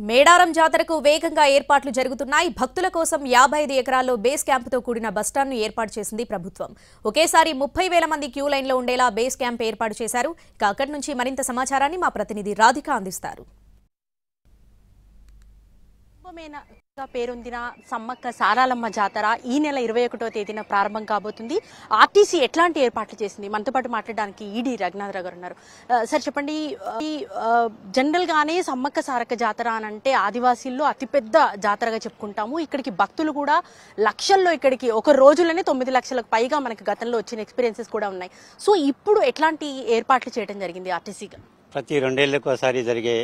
మేడారం జాతరకు వేగంగా ఏర్పాట్లు జరుగుతున్నాయి. భక్తుల కోసం 55 ఎకరాల్లో బేస్ క్యాంపుతో కూడిన బస్టాండ్ను ఏర్పాటు చేసింది ప్రభుత్వం. ఒకేసారి 30,000 మంది క్యూ లైన్లో ఉండేలా బేస్ క్యాంప్ ఏర్పాటు చేశారు. ఇక అక్కడి నుంచి మరింత సమాచారాన్ని మా ప్రతినిధి రాధిక అందిస్తారు. పేరొందిన సమ్మక్క సారాలమ్మ జాతర ఈ నెల 21వ తేదీన ప్రారంభం కాబోతుంది. ఆర్టీసీ ఎట్లాంటి ఏర్పాట్లు చేసింది? మనతో పాటు మాట్లాడడానికి ఈడీ రఘునాథరావు గారు ఉన్నారు. సార్ చెప్పండి, జనరల్ గానే సమ్మక్క సారక్క జాతర అని అంటే ఆదివాసీల్లో అతిపెద్ద జాతరగా చెప్పుకుంటాము. ఇక్కడికి భక్తులు కూడా లక్షల్లో, ఇక్కడికి ఒక రోజులోనే 9 లక్షలకు పైగా మనకి గతంలో వచ్చిన ఎక్స్పీరియన్సెస్ కూడా ఉన్నాయి. సో ఇప్పుడు ఎట్లాంటి ఏర్పాట్లు చేయడం జరిగింది ఆర్టీసీగా? ప్రతి 2 ఏళ్లకు ఒకసారి జరిగే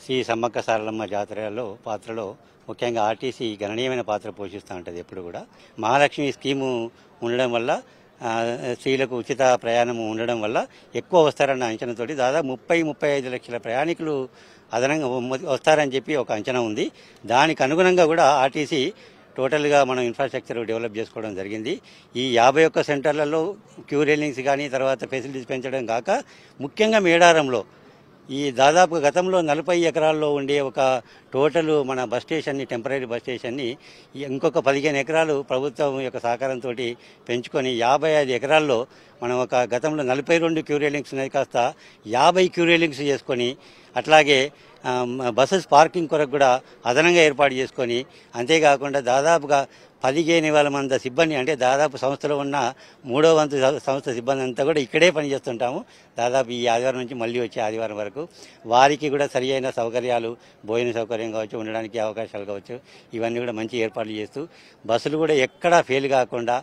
శ్రీ సమ్మక్క సారలమ్మ జాతరలో పాత్రలో ముఖ్యంగా ఆర్టీసీ గణనీయమైన పాత్ర పోషిస్తూ ఉంటుంది. ఎప్పుడు కూడా మహాలక్ష్మి స్కీము ఉండడం వల్ల, స్త్రీలకు ఉచిత ప్రయాణం ఉండడం వల్ల ఎక్కువ వస్తారన్న అంచనాతోటి దాదాపు 30-35 లక్షల ప్రయాణికులు అదనంగా వస్తారని చెప్పి ఒక అంచనా ఉంది. దానికి అనుగుణంగా కూడా ఆర్టీసీ టోటల్గా మనం ఇన్ఫ్రాస్ట్రక్చర్ డెవలప్ చేసుకోవడం జరిగింది. ఈ 51 సెంటర్లలో క్యూ రైలింగ్స్ కానీ తర్వాత ఫెసిలిటీస్ పెంచడం కాక ముఖ్యంగా మేడారంలో ఈ దాదాపు గతంలో 40 ఎకరాల్లో ఉండే ఒక టోటల్ మన బస్ స్టేషన్ని, టెంపరీ బస్ స్టేషన్ని ఇంకొక 15 ఎకరాలు ప్రభుత్వం యొక్క సహకారంతో పెంచుకొని 55 ఎకరాల్లో మనం ఒక గతంలో 42 క్యూ రైలింగ్స్ ఉన్నాయి కాస్త 50 క్యూ రైలింగ్స్ చేసుకొని, అట్లాగే బస్సెస్ పార్కింగ్ కొరకు కూడా అదనంగా ఏర్పాటు చేసుకొని, అంతేకాకుండా దాదాపుగా 15,000 మంది సిబ్బంది, అంటే దాదాపు సంస్థలో ఉన్న 3వ వంతు సంస్థ సిబ్బంది అంతా కూడా ఇక్కడే పనిచేస్తుంటాము. దాదాపు ఈ ఆదివారం నుంచి మళ్ళీ వచ్చే ఆదివారం వరకు వారికి కూడా సరి అయిన సౌకర్యాలు, భోజన సౌకర్యం కావచ్చు, ఉండడానికి అవకాశాలు కావచ్చు, ఇవన్నీ కూడా మంచి ఏర్పాట్లు చేస్తూ బస్సులు కూడా ఎక్కడా ఫెయిల్ కాకుండా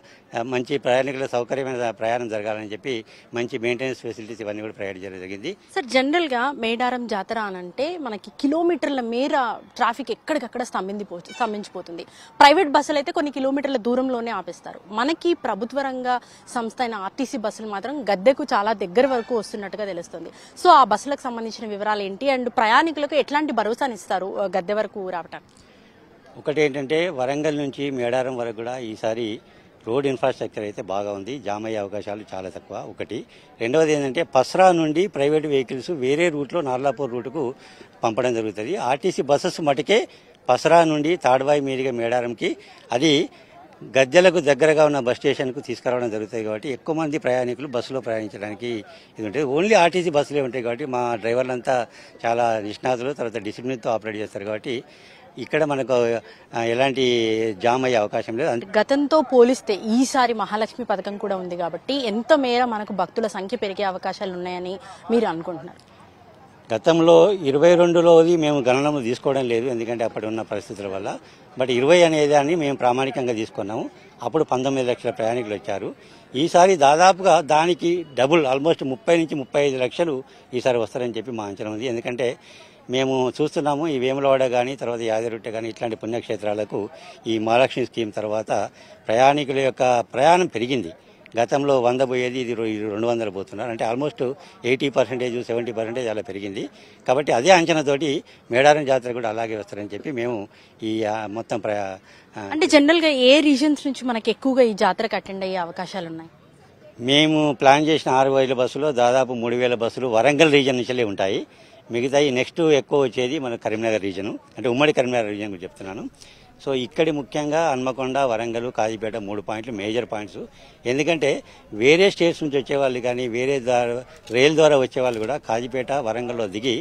మంచి ప్రయాణికుల సౌకర్యమైన ప్రయాణం జరగాలని చెప్పి మంచి మెయింటెనెన్స్ ఫెసిలిటీస్ ఇవన్నీ కూడా ప్రొవైడ్ చేయడం జరిగింది. సార్, జనరల్గా మేడారం జాతర అనంటే మనకి కిలోమీటర్ల మేర ట్రాఫిక్ ఎక్కడికక్కడ స్తంభించిపోతుంది. ప్రైవేట్ బస్సులు అయితే కొన్ని కిలోమీటర్ల దూరంలోనే ఆపేస్తారు. మనకి ప్రభుత్వ రంగ సంస్థ అయిన ఆర్టీసీ బస్సులు మాత్రం గద్దెకు చాలా దగ్గర వరకు వస్తున్నట్టుగా తెలుస్తుంది. సో ఆ బస్సులకు సంబంధించిన వివరాలు ఏంటి, అండ్ ప్రయాణికులకు ఎట్లాంటి భరోసాని ఇస్తారు గద్దె వరకు రావటానికి? ఒకటి ఏంటంటే, వరంగల్ నుంచి మేడారం వరకు కూడా ఈసారి రోడ్ ఇన్ఫ్రాస్ట్రక్చర్ అయితే బాగా ఉంది. జామ్ అయ్యే అవకాశాలు చాలా తక్కువ. ఒకటి. రెండవది ఏంటంటే, పస్రా నుండి ప్రైవేట్ వెహికల్స్ వేరే రూట్లో నార్లాపూర్ రూటుకు పంపడం జరుగుతుంది. ఆర్టీసీ బస్సెస్ మటుకే పసరా నుండి తాడ్వాయి మీదుగా మేడారంకి, అది గద్దెలకు దగ్గరగా ఉన్న బస్ స్టేషన్కు తీసుకురావడం జరుగుతుంది. కాబట్టి ఎక్కువ మంది ప్రయాణికులు బస్సులో ప్రయాణించడానికి ఇది ఉంటుంది. ఓన్లీ ఆర్టీసీ బస్సులే ఉంటాయి కాబట్టి మా డ్రైవర్లంతా చాలా నిష్ణాతులు, తర్వాత డిసిప్లిన్తో ఆపరేట్ చేస్తారు. కాబట్టి ఇక్కడ మనకు ఎలాంటి జామ్ అయ్యే అవకాశం లేదు. గతంతో పోలిస్తే ఈసారి మహాలక్ష్మి పథకం కూడా ఉంది కాబట్టి ఎంత మేర మనకు భక్తుల సంఖ్య పెరిగే అవకాశాలు ఉన్నాయని మీరు అనుకుంటున్నారు? గతంలో 22లోది మేము గణనము తీసుకోవడం లేదు, ఎందుకంటే అప్పటి ఉన్న పరిస్థితుల వల్ల. బట్ 20 అనేదాన్ని మేము ప్రామాణికంగా తీసుకున్నాము. అప్పుడు 19 లక్షల ప్రయాణికులు వచ్చారు. ఈసారి దాదాపుగా దానికి డబుల్, ఆల్మోస్ట్ 30-35 లక్షలు ఈసారి వస్తారని చెప్పి మా అంచనా ఉంది. ఎందుకంటే మేము చూస్తున్నాము, ఈ వేములవాడ కానీ తర్వాత యాదగిరిగుట్ట కానీ ఇట్లాంటి పుణ్యక్షేత్రాలకు ఈ మహాలక్ష్మి స్కీమ్ తర్వాత ప్రయాణికుల యొక్క ప్రయాణం పెరిగింది. గతంలో 100 పోయేది ఇది 200 పోతున్నారు. అంటే ఆల్మోస్ట్ 80%, 70% అలా పెరిగింది. కాబట్టి అదే అంచనాతోటి మేడారం జాతర కూడా అలాగే వస్తారని చెప్పి మేము ఈ మొత్తం అంటే జనరల్గా ఏ రీజన్స్ నుంచి మనకి ఎక్కువగా ఈ జాతరకు అటెండ్ అయ్యే అవకాశాలు ఉన్నాయి? మేము ప్లాన్ చేసిన 6,000 బస్సులు దాదాపు 3,000 బస్సులు వరంగల్ రీజన్ నుంచే ఉంటాయి. మిగతాయి నెక్స్ట్ ఎక్కువ వచ్చేది మన కరీంనగర్ రీజను, అంటే ఉమ్మడి కరీంనగర్ రీజన్ గురించి చెప్తున్నాను. సో ఇక్కడి ముఖ్యంగా హన్మకొండ, వరంగల్, కాజీపేట 3 పాయింట్లు మేజర్ పాయింట్స్. ఎందుకంటే వేరే స్టేట్స్ నుంచి వచ్చేవాళ్ళు కానీ వేరే రైలు ద్వారా వచ్చేవాళ్ళు కూడా కాజీపేట, వరంగల్లో దిగి